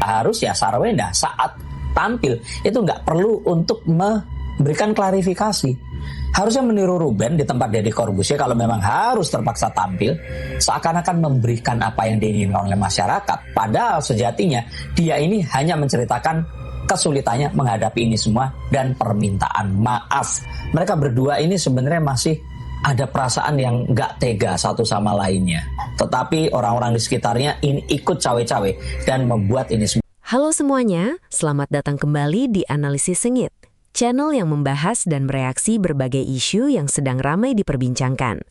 harus ya Sarwenda saat tampil itu nggak perlu untuk memberikan klarifikasi. Harusnya meniru Ruben di tempat Deddy Corbuzier kalau memang harus terpaksa tampil, seakan-akan memberikan apa yang diinginkan oleh masyarakat. Padahal sejatinya dia ini hanya menceritakan kesulitannya menghadapi ini semua dan permintaan maaf. Mereka berdua ini sebenarnya masih ada perasaan yang nggak tega satu sama lainnya. Tetapi orang-orang di sekitarnya ini ikut cawe-cawe dan membuat ini semua. Halo semuanya, selamat datang kembali di Analisis Sengit, channel yang membahas dan mereaksi berbagai isu yang sedang ramai diperbincangkan.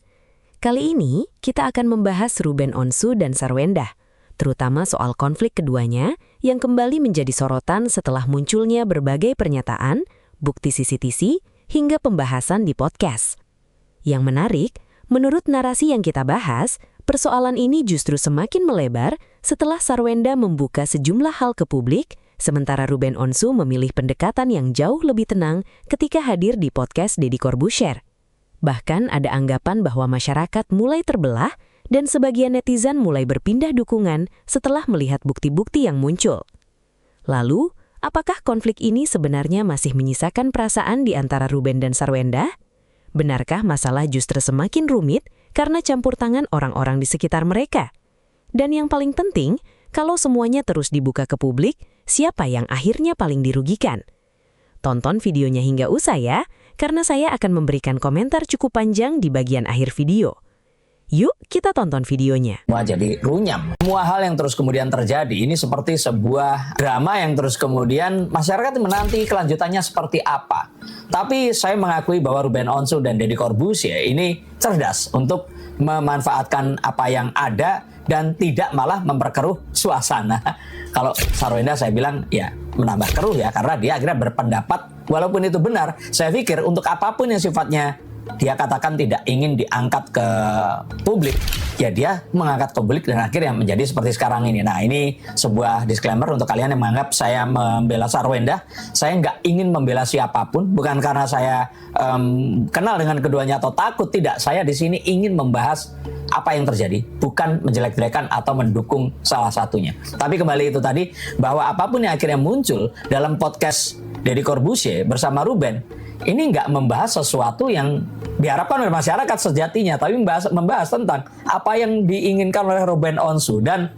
Kali ini, kita akan membahas Ruben Onsu dan Sarwenda, terutama soal konflik keduanya yang kembali menjadi sorotan setelah munculnya berbagai pernyataan, bukti CCTV, hingga pembahasan di podcast. Yang menarik, menurut narasi yang kita bahas, persoalan ini justru semakin melebar setelah Sarwenda membuka sejumlah hal ke publik, sementara Ruben Onsu memilih pendekatan yang jauh lebih tenang ketika hadir di podcast Deddy Corbuzier. Bahkan ada anggapan bahwa masyarakat mulai terbelah dan sebagian netizen mulai berpindah dukungan setelah melihat bukti-bukti yang muncul. Lalu, apakah konflik ini sebenarnya masih menyisakan perasaan di antara Ruben dan Sarwenda? Benarkah masalah justru semakin rumit karena campur tangan orang-orang di sekitar mereka? Dan yang paling penting, kalau semuanya terus dibuka ke publik, siapa yang akhirnya paling dirugikan? Tonton videonya hingga usai ya, karena saya akan memberikan komentar cukup panjang di bagian akhir video. Yuk, kita tonton videonya. Semua jadi runyam. Semua hal yang terus kemudian terjadi ini seperti sebuah drama yang terus kemudian masyarakat menanti kelanjutannya seperti apa. Tapi saya mengakui bahwa Ruben Onsu dan Deddy Corbuzier ini cerdas untuk memanfaatkan apa yang ada dan tidak malah memperkeruh suasana. Kalau Sarwenda saya bilang ya menambah keruh ya, karena dia akhirnya berpendapat walaupun itu benar. Saya pikir untuk apapun yang sifatnya dia katakan tidak ingin diangkat ke publik, ya dia mengangkat ke publik dan akhirnya menjadi seperti sekarang ini. Nah, ini sebuah disclaimer untuk kalian yang menganggap saya membela Sarwenda. Saya nggak ingin membela siapapun, bukan karena saya kenal dengan keduanya atau takut, tidak. Saya di sini ingin membahas apa yang terjadi, bukan menjelek-jelekan atau mendukung salah satunya. Tapi kembali itu tadi, bahwa apapun yang akhirnya muncul dalam podcast Deddy Corbuzier bersama Ruben, ini nggak membahas sesuatu yang diharapkan oleh masyarakat sejatinya, tapi membahas tentang apa yang diinginkan oleh Ruben Onsu. Dan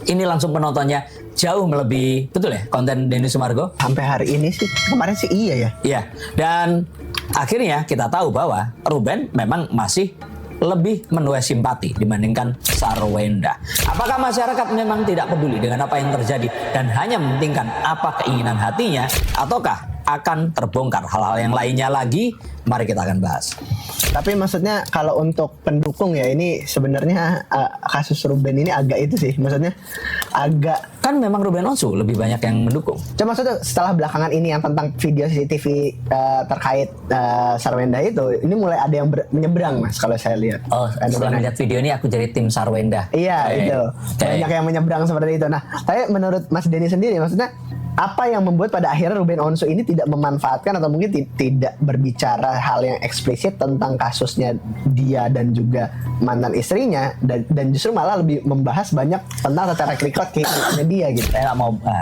ini langsung penontonnya jauh melebihi, betul ya, konten Denny Sumargo? Sampai hari ini sih, kemarin sih iya ya. Iya, dan akhirnya kita tahu bahwa Ruben memang masih lebih menuai simpati dibandingkan Sarwenda. Apakah masyarakat memang tidak peduli dengan apa yang terjadi dan hanya mementingkan apa keinginan hatinya, ataukah akan terbongkar hal-hal yang lainnya lagi? Mari kita akan bahas. Tapi maksudnya kalau untuk pendukung ya, ini sebenarnya kasus Ruben ini agak itu sih, maksudnya agak, kan memang Ruben Onsu lebih banyak yang mendukung. cuma maksudnya setelah belakangan ini yang tentang video CCTV terkait Sarwenda itu, ini mulai ada yang menyeberang mas kalau saya lihat. Oh, setelah melihat video ini aku jadi tim Sarwenda. Iya, itu banyak yang menyeberang seperti itu. Nah, tapi menurut Mas Denny sendiri, maksudnya apa yang membuat pada akhirnya Ruben Onsu ini tidak memanfaatkan atau mungkin tidak berbicara hal yang eksplisit tentang kasusnya dia dan juga mantan istrinya, dan justru malah lebih membahas banyak tentang tata record kehidupannya dia gitu.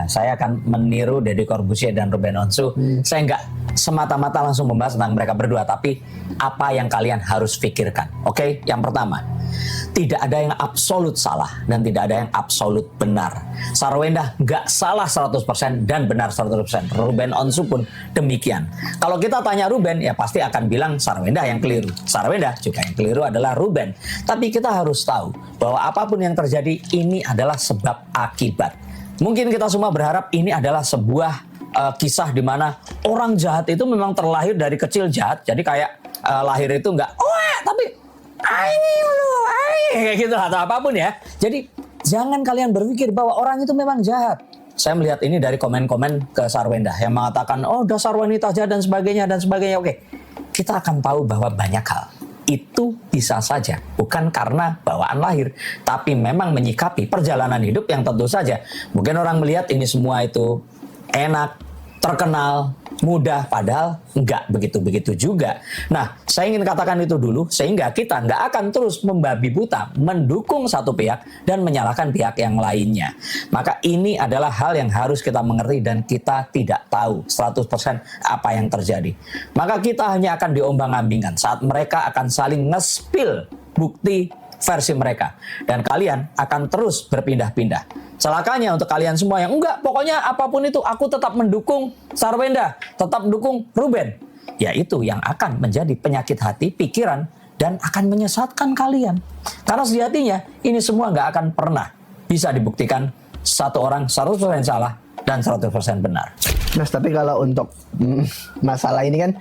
Saya akan meniru Deddy Corbuzier dan Ruben Onsu. Saya nggak semata-mata langsung membahas tentang mereka berdua, tapi apa yang kalian harus pikirkan. Oke? Yang pertama, tidak ada yang absolut salah dan tidak ada yang absolut benar. Sarwenda nggak salah 100% dan benar 100%. Ruben Onsu pun demikian. Kalau kita tanya Ruben, ya pasti akan bilang Sarwenda yang keliru. Sarwenda juga yang keliru adalah Ruben. Tapi kita harus tahu bahwa apapun yang terjadi ini adalah sebab akibat. Mungkin kita semua berharap ini adalah sebuah kisah di mana orang jahat itu memang terlahir dari kecil jahat. Jadi kayak lahir itu nggak, tapi kayak gitu atau apapun ya. Jadi jangan kalian berpikir bahwa orang itu memang jahat. Saya melihat ini dari komen-komen ke Sarwenda yang mengatakan, oh dasar wanita jahat dan sebagainya dan sebagainya. Oke, kita akan tahu bahwa banyak hal itu bisa saja bukan karena bawaan lahir, tapi memang menyikapi perjalanan hidup yang tentu saja mungkin orang melihat ini semua itu enak, terkenal, mudah, padahal nggak begitu-begitu juga. Nah, saya ingin katakan itu dulu, sehingga kita nggak akan terus membabi buta, mendukung satu pihak dan menyalahkan pihak yang lainnya. Maka ini adalah hal yang harus kita mengerti dan kita tidak tahu 100% apa yang terjadi. Maka kita hanya akan diombang-ambingkan saat mereka akan saling nge-spill bukti versi mereka. Dan kalian akan terus berpindah-pindah. Celakanya untuk kalian semua yang enggak, pokoknya apapun itu aku tetap mendukung Sarwenda, tetap dukung Ruben. Ya itu yang akan menjadi penyakit hati, pikiran, dan akan menyesatkan kalian. Karena sejatinya ini semua nggak akan pernah bisa dibuktikan satu orang 100% salah dan 100% benar. Mas, tapi kalau untuk masalah ini kan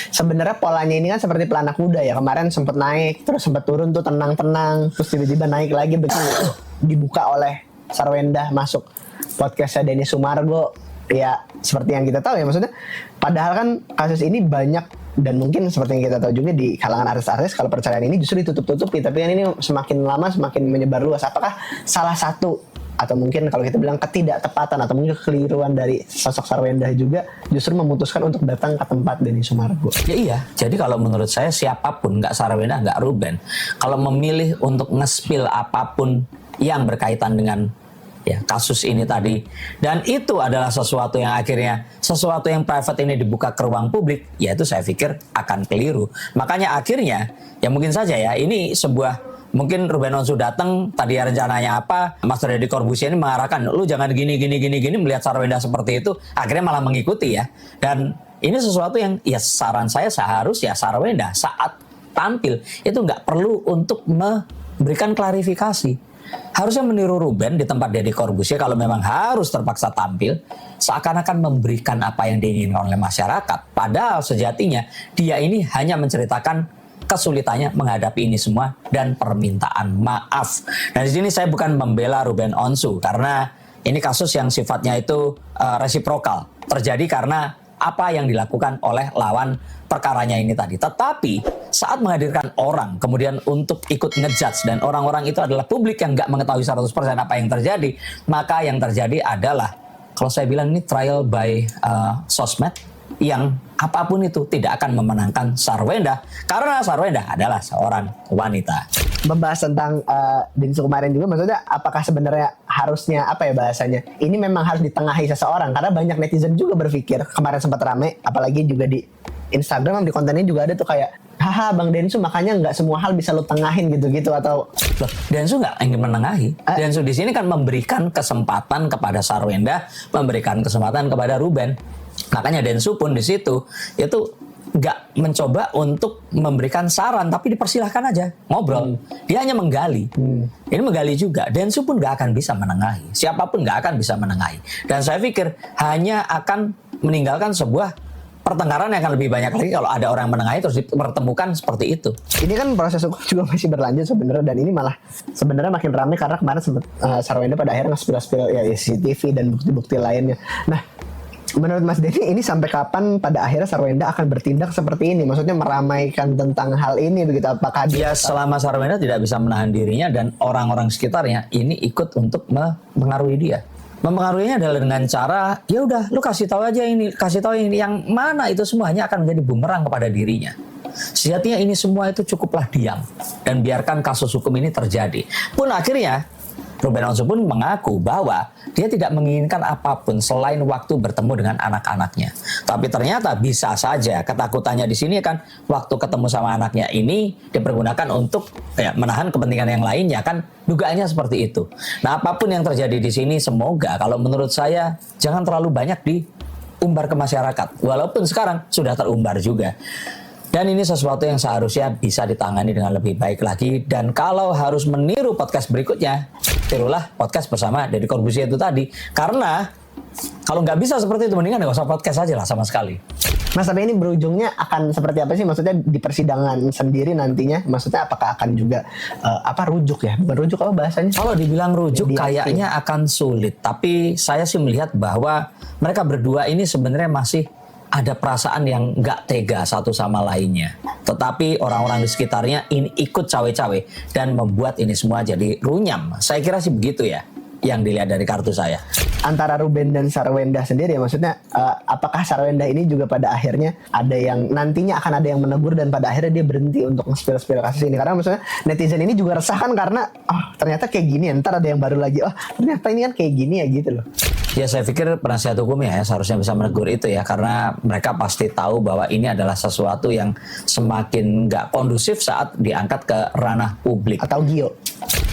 sebenarnya polanya ini kan seperti pelana kuda ya. Kemarin sempat naik, terus sempat turun tuh tenang-tenang, terus tiba-tiba naik lagi begitu dibuka oleh Sarwenda masuk podcastnya Denny Sumargo. Ya seperti yang kita tahu ya, maksudnya padahal kan kasus ini banyak dan mungkin seperti yang kita tahu juga di kalangan artis-artis kalau perceraian ini justru ditutup-tutupi, tapi kan ini semakin lama semakin menyebar luas. Apakah salah satu atau mungkin kalau kita bilang ketidaktepatan atau mungkin kekeliruan dari sosok Sarwenda juga justru memutuskan untuk datang ke tempat Denny Sumargo? Ya iya, jadi kalau menurut saya siapapun, nggak Sarwenda, nggak Ruben, kalau memilih untuk nge-spill apapun yang berkaitan dengan ya kasus ini tadi, dan itu adalah sesuatu yang akhirnya sesuatu yang private ini dibuka ke ruang publik, ya itu saya pikir akan keliru. Makanya akhirnya ya mungkin saja ya ini sebuah, mungkin Ruben Onsu datang tadi rencananya apa, Mas Deddy Corbuzier ini mengarahkan lu jangan gini melihat Sarwenda seperti itu, akhirnya malah mengikuti ya. Dan ini sesuatu yang ya saran saya seharusnya Sarwenda saat tampil itu nggak perlu untuk memberikan klarifikasi. Harusnya meniru Ruben di tempat Deddy Corbuzier kalau memang harus terpaksa tampil, seakan-akan memberikan apa yang diinginkan oleh masyarakat. Padahal sejatinya dia ini hanya menceritakan kesulitannya menghadapi ini semua dan permintaan maaf. Dan di sini saya bukan membela Ruben Onsu karena ini kasus yang sifatnya itu resiprokal, terjadi karena apa yang dilakukan oleh lawan perkaranya ini tadi. Tetapi saat menghadirkan orang kemudian untuk ikut ngejudge dan orang-orang itu adalah publik yang nggak mengetahui 100% apa yang terjadi, maka yang terjadi adalah kalau saya bilang ini trial by sosmed yang apapun itu tidak akan memenangkan Sarwenda karena Sarwenda adalah seorang wanita. Membahas tentang Densu kemarin juga, maksudnya apakah sebenarnya harusnya apa ya bahasanya, ini memang harus ditengahi seseorang, karena banyak netizen juga berpikir, kemarin sempat rame apalagi juga di Instagram, di kontennya juga ada tuh kayak haha Bang Densu makanya nggak semua hal bisa lu tengahin gitu-gitu, atau loh, Densu nggak ingin menengahi. Densu di sini kan memberikan kesempatan kepada Sarwenda, memberikan kesempatan kepada Ruben. Makanya Densu pun di situ itu nggak mencoba untuk memberikan saran, tapi dipersilahkan aja ngobrol. Dia hanya menggali. Ini menggali juga. Densu pun nggak akan bisa menengahi. Siapapun nggak akan bisa menengahi. Dan saya pikir hanya akan meninggalkan sebuah pertengkaran yang akan lebih banyak lagi kalau ada orang yang menengahi terus dipertemukan seperti itu. Ini kan proses hukum juga masih berlanjut sebenarnya, dan ini malah sebenarnya makin ramai karena kemarin sempat Sarwenda pada akhirnya nge-spill ya CCTV dan bukti-bukti lainnya. Nah, menurut Mas Denny ini sampai kapan pada akhirnya Sarwenda akan bertindak seperti ini? Maksudnya meramaikan tentang hal ini begitu, apakah dia selama Sarwenda tidak bisa menahan dirinya dan orang-orang sekitarnya ini ikut untuk mempengaruhi dia. Mempengaruhinya adalah dengan cara ya udah lu kasih tahu aja ini, kasih tahu ini, yang mana itu semuanya akan menjadi bumerang kepada dirinya. Sejatinya ini semua itu cukuplah diam dan biarkan kasus hukum ini terjadi. Pun akhirnya Ruben Onsu pun mengaku bahwa dia tidak menginginkan apapun selain waktu bertemu dengan anak-anaknya. Tapi ternyata bisa saja ketakutannya di sini kan waktu ketemu sama anaknya ini dipergunakan untuk menahan kepentingan yang lainnya, kan dugaannya seperti itu. Nah, apapun yang terjadi di sini semoga kalau menurut saya jangan terlalu banyak diumbar ke masyarakat. Walaupun sekarang sudah terumbar juga. Dan ini sesuatu yang seharusnya bisa ditangani dengan lebih baik lagi. Dan kalau harus meniru podcast berikutnya, tirulah podcast bersama Deddy Corbuzier itu tadi. Karena kalau nggak bisa seperti itu, mendingan nggak usah podcast aja lah sama sekali. Mas, tapi ini berujungnya akan seperti apa sih? Maksudnya di persidangan sendiri nantinya, maksudnya apakah akan juga rujuk ya? Bukan rujuk, apa bahasanya? Kalau dibilang rujuk kayaknya akan sulit. Tapi saya sih melihat bahwa mereka berdua ini sebenarnya masih ada perasaan yang nggak tega satu sama lainnya. Tetapi orang-orang di sekitarnya ini ikut cawe-cawe dan membuat ini semua jadi runyam. Saya kira sih begitu ya. yang dilihat dari kartu saya. Antara Ruben dan Sarwenda sendiri, maksudnya apakah Sarwenda ini juga pada akhirnya ada yang nantinya akan ada yang menegur dan pada akhirnya dia berhenti untuk nge-spill kasus ini? Karena maksudnya netizen ini juga resah kan karena ternyata kayak gini, ntar ada yang baru lagi, ternyata ini kan kayak gini ya gitu loh. Ya saya pikir penasihat hukum ya seharusnya bisa menegur itu ya, karena mereka pasti tahu bahwa ini adalah sesuatu yang semakin nggak kondusif saat diangkat ke ranah publik. Atau Gio.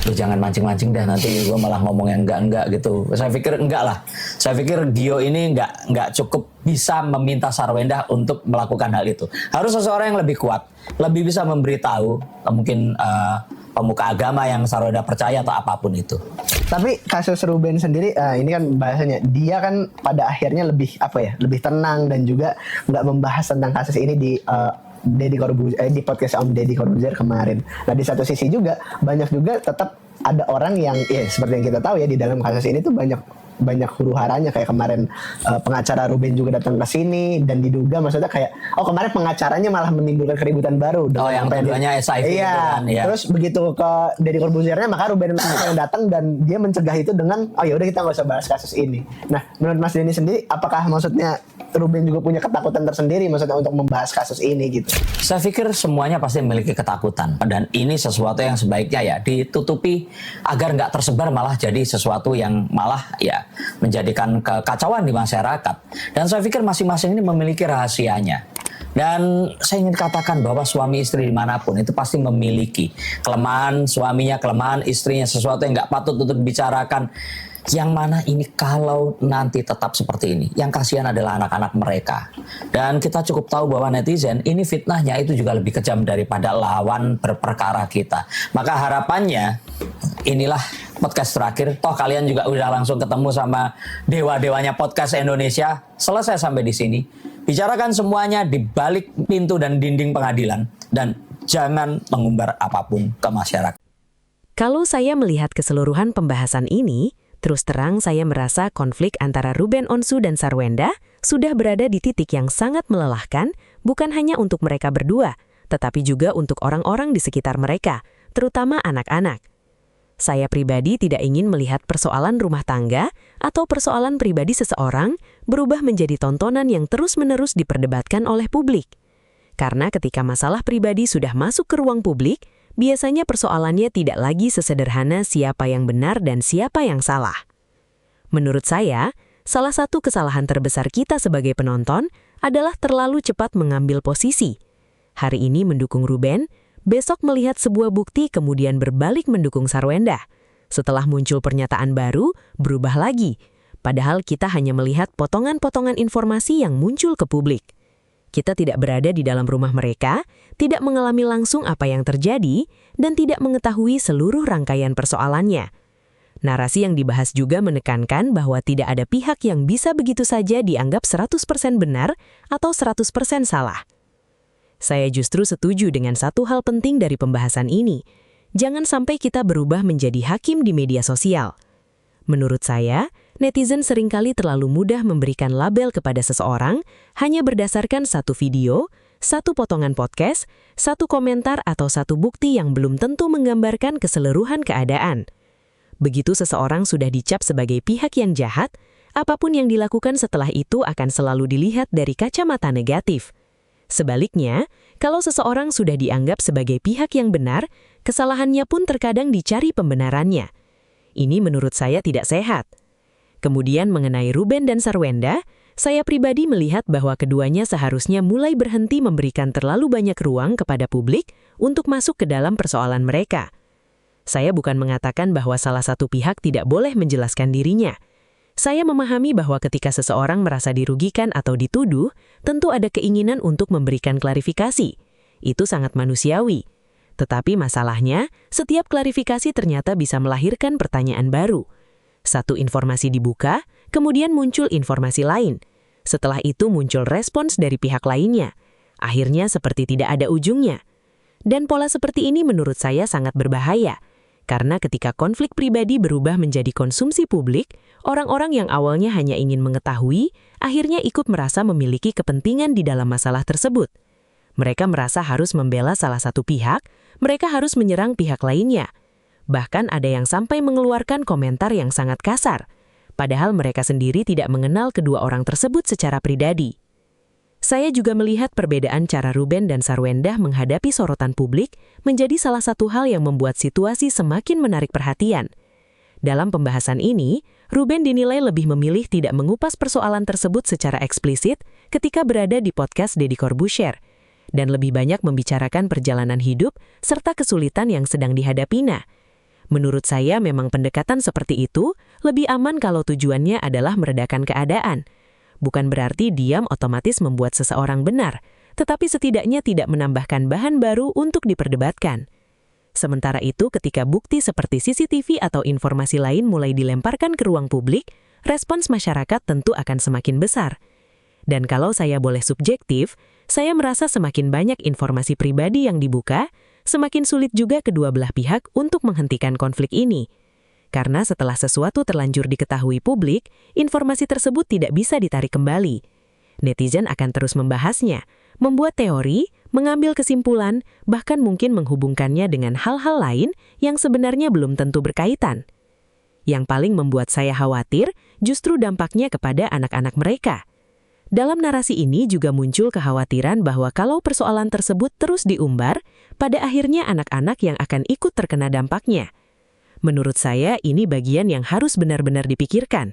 Lu jangan mancing-mancing dah, nanti gue malah ngomong yang enggak gitu. Saya pikir enggak lah. Saya pikir Gio ini enggak cukup bisa meminta Sarwenda untuk melakukan hal itu. Harus seseorang yang lebih kuat, lebih bisa memberitahu, mungkin pemuka agama yang Sarwenda percaya atau apapun itu. Tapi kasus Ruben sendiri, ini kan bahasanya dia kan pada akhirnya lebih lebih tenang dan juga nggak membahas tentang kasus ini di di podcast Om Deddy Corbuzier kemarin. Nah di satu sisi juga banyak juga tetap ada orang yang seperti yang kita tahu ya di dalam kasus ini tuh banyak huru-haranya, kayak kemarin pengacara Ruben juga datang ke sini dan diduga maksudnya kayak kemarin pengacaranya malah menimbulkan keributan baru. Yang keduanya SIV iya, gitu kan, ya. Terus begitu ke Deddy Corbuziernya maka Ruben yang datang dan dia mencegah itu dengan ya udah kita nggak usah bahas kasus ini. Nah menurut Mas Denny sendiri apakah maksudnya Ruben juga punya ketakutan tersendiri maksudnya untuk membahas kasus ini gitu? Saya pikir semuanya pasti memiliki ketakutan dan ini sesuatu yang sebaiknya ya ditutupi agar nggak tersebar malah jadi sesuatu yang malah ya menjadikan kekacauan di masyarakat. Dan saya pikir masing-masing ini memiliki rahasianya. Dan saya ingin katakan bahwa suami istri dimanapun itu pasti memiliki kelemahan suaminya, kelemahan istrinya, sesuatu yang nggak patut untuk dibicarakan. Yang mana ini kalau nanti tetap seperti ini, yang kasihan adalah anak-anak mereka. Dan kita cukup tahu bahwa netizen ini fitnahnya itu juga lebih kejam daripada lawan berperkara kita. Maka harapannya inilah podcast terakhir. Toh kalian juga udah langsung ketemu sama dewa-dewanya podcast Indonesia. Selesai sampai di sini. Bicarakan semuanya di balik pintu dan dinding pengadilan dan jangan mengumbar apapun ke masyarakat. Kalau saya melihat keseluruhan pembahasan ini, terus terang saya merasa konflik antara Ruben Onsu dan Sarwenda sudah berada di titik yang sangat melelahkan, bukan hanya untuk mereka berdua, tetapi juga untuk orang-orang di sekitar mereka, terutama anak-anak. Saya pribadi tidak ingin melihat persoalan rumah tangga atau persoalan pribadi seseorang berubah menjadi tontonan yang terus-menerus diperdebatkan oleh publik. Karena ketika masalah pribadi sudah masuk ke ruang publik, biasanya persoalannya tidak lagi sesederhana siapa yang benar dan siapa yang salah. Menurut saya, salah satu kesalahan terbesar kita sebagai penonton adalah terlalu cepat mengambil posisi. Hari ini mendukung Ruben, besok melihat sebuah bukti kemudian berbalik mendukung Sarwenda. Setelah muncul pernyataan baru, berubah lagi. Padahal kita hanya melihat potongan-potongan informasi yang muncul ke publik. Kita tidak berada di dalam rumah mereka, tidak mengalami langsung apa yang terjadi, dan tidak mengetahui seluruh rangkaian persoalannya. Narasi yang dibahas juga menekankan bahwa tidak ada pihak yang bisa begitu saja dianggap 100% benar atau 100% salah. Saya justru setuju dengan satu hal penting dari pembahasan ini. Jangan sampai kita berubah menjadi hakim di media sosial. Menurut saya, netizen seringkali terlalu mudah memberikan label kepada seseorang hanya berdasarkan satu video, satu potongan podcast, satu komentar atau satu bukti yang belum tentu menggambarkan keseluruhan keadaan. Begitu seseorang sudah dicap sebagai pihak yang jahat, apapun yang dilakukan setelah itu akan selalu dilihat dari kacamata negatif. Sebaliknya, kalau seseorang sudah dianggap sebagai pihak yang benar, kesalahannya pun terkadang dicari pembenarannya. Ini menurut saya tidak sehat. Kemudian mengenai Ruben dan Sarwenda, saya pribadi melihat bahwa keduanya seharusnya mulai berhenti memberikan terlalu banyak ruang kepada publik untuk masuk ke dalam persoalan mereka. Saya bukan mengatakan bahwa salah satu pihak tidak boleh menjelaskan dirinya. Saya memahami bahwa ketika seseorang merasa dirugikan atau dituduh, tentu ada keinginan untuk memberikan klarifikasi. Itu sangat manusiawi. Tetapi masalahnya, setiap klarifikasi ternyata bisa melahirkan pertanyaan baru. Satu informasi dibuka, kemudian muncul informasi lain. Setelah itu muncul respons dari pihak lainnya. Akhirnya seperti tidak ada ujungnya. Dan pola seperti ini menurut saya sangat berbahaya. Karena ketika konflik pribadi berubah menjadi konsumsi publik, orang-orang yang awalnya hanya ingin mengetahui, akhirnya ikut merasa memiliki kepentingan di dalam masalah tersebut. Mereka merasa harus membela salah satu pihak, mereka harus menyerang pihak lainnya. Bahkan ada yang sampai mengeluarkan komentar yang sangat kasar, padahal mereka sendiri tidak mengenal kedua orang tersebut secara pribadi. Saya juga melihat perbedaan cara Ruben dan Sarwendah menghadapi sorotan publik menjadi salah satu hal yang membuat situasi semakin menarik perhatian. Dalam pembahasan ini, Ruben dinilai lebih memilih tidak mengupas persoalan tersebut secara eksplisit ketika berada di podcast Deddy Corbuzier, dan lebih banyak membicarakan perjalanan hidup serta kesulitan yang sedang dihadapinya. Menurut saya memang pendekatan seperti itu lebih aman kalau tujuannya adalah meredakan keadaan. Bukan berarti diam otomatis membuat seseorang benar, tetapi setidaknya tidak menambahkan bahan baru untuk diperdebatkan. Sementara itu, ketika bukti seperti CCTV atau informasi lain mulai dilemparkan ke ruang publik, respons masyarakat tentu akan semakin besar. Dan kalau saya boleh subjektif, saya merasa semakin banyak informasi pribadi yang dibuka, semakin sulit juga kedua belah pihak untuk menghentikan konflik ini. Karena setelah sesuatu terlanjur diketahui publik, informasi tersebut tidak bisa ditarik kembali. Netizen akan terus membahasnya, membuat teori, mengambil kesimpulan, bahkan mungkin menghubungkannya dengan hal-hal lain yang sebenarnya belum tentu berkaitan. Yang paling membuat saya khawatir justru dampaknya kepada anak-anak mereka. Dalam narasi ini juga muncul kekhawatiran bahwa kalau persoalan tersebut terus diumbar, pada akhirnya anak-anak yang akan ikut terkena dampaknya. Menurut saya, ini bagian yang harus benar-benar dipikirkan.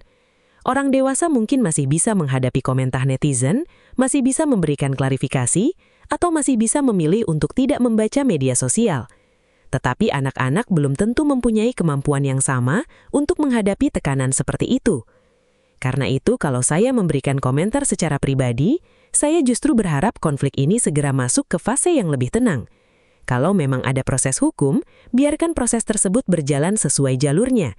Orang dewasa mungkin masih bisa menghadapi komentar netizen, masih bisa memberikan klarifikasi, atau masih bisa memilih untuk tidak membaca media sosial. Tetapi anak-anak belum tentu mempunyai kemampuan yang sama untuk menghadapi tekanan seperti itu. Karena itu, kalau saya memberikan komentar secara pribadi, saya justru berharap konflik ini segera masuk ke fase yang lebih tenang. Kalau memang ada proses hukum, biarkan proses tersebut berjalan sesuai jalurnya.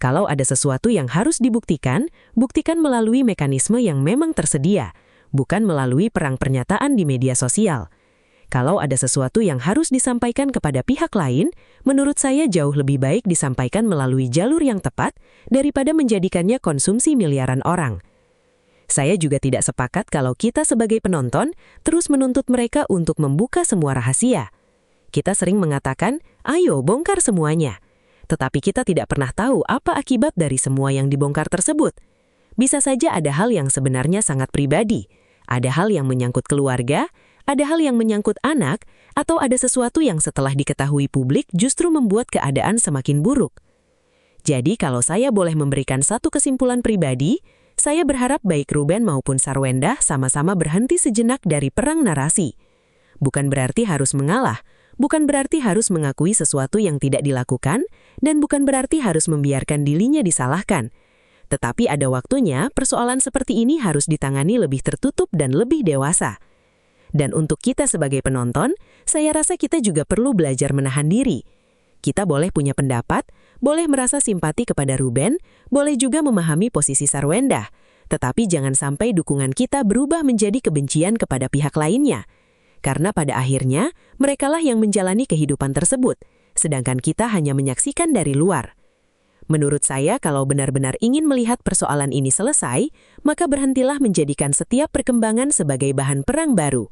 Kalau ada sesuatu yang harus dibuktikan, buktikan melalui mekanisme yang memang tersedia, bukan melalui perang pernyataan di media sosial. Kalau ada sesuatu yang harus disampaikan kepada pihak lain, menurut saya jauh lebih baik disampaikan melalui jalur yang tepat daripada menjadikannya konsumsi miliaran orang. Saya juga tidak sepakat kalau kita sebagai penonton terus menuntut mereka untuk membuka semua rahasia. Kita sering mengatakan, ayo bongkar semuanya. Tetapi kita tidak pernah tahu apa akibat dari semua yang dibongkar tersebut. Bisa saja ada hal yang sebenarnya sangat pribadi, ada hal yang menyangkut keluarga, ada hal yang menyangkut anak, atau ada sesuatu yang setelah diketahui publik justru membuat keadaan semakin buruk. Jadi kalau saya boleh memberikan satu kesimpulan pribadi, saya berharap baik Ruben maupun Sarwendah sama-sama berhenti sejenak dari perang narasi. Bukan berarti harus mengalah, bukan berarti harus mengakui sesuatu yang tidak dilakukan, dan bukan berarti harus membiarkan dirinya disalahkan. Tetapi ada waktunya persoalan seperti ini harus ditangani lebih tertutup dan lebih dewasa. Dan untuk kita sebagai penonton, saya rasa kita juga perlu belajar menahan diri. Kita boleh punya pendapat, boleh merasa simpati kepada Ruben, boleh juga memahami posisi Sarwendah, tetapi jangan sampai dukungan kita berubah menjadi kebencian kepada pihak lainnya. Karena pada akhirnya, merekalah yang menjalani kehidupan tersebut, sedangkan kita hanya menyaksikan dari luar. Menurut saya, kalau benar-benar ingin melihat persoalan ini selesai, maka berhentilah menjadikan setiap perkembangan sebagai bahan perang baru.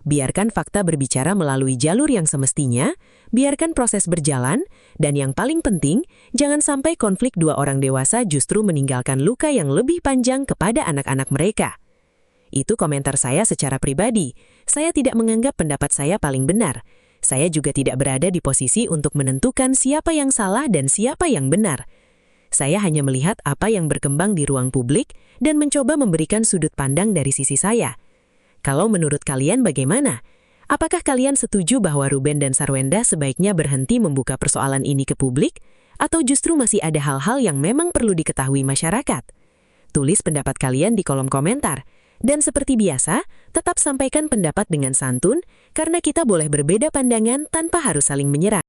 Biarkan fakta berbicara melalui jalur yang semestinya, biarkan proses berjalan, dan yang paling penting, jangan sampai konflik dua orang dewasa justru meninggalkan luka yang lebih panjang kepada anak-anak mereka. Itu komentar saya secara pribadi. Saya tidak menganggap pendapat saya paling benar. Saya juga tidak berada di posisi untuk menentukan siapa yang salah dan siapa yang benar. Saya hanya melihat apa yang berkembang di ruang publik dan mencoba memberikan sudut pandang dari sisi saya. Kalau menurut kalian bagaimana? Apakah kalian setuju bahwa Ruben dan Sarwendah sebaiknya berhenti membuka persoalan ini ke publik? Atau justru masih ada hal-hal yang memang perlu diketahui masyarakat? Tulis pendapat kalian di kolom komentar. Dan seperti biasa, tetap sampaikan pendapat dengan santun, karena kita boleh berbeda pandangan tanpa harus saling menyerang.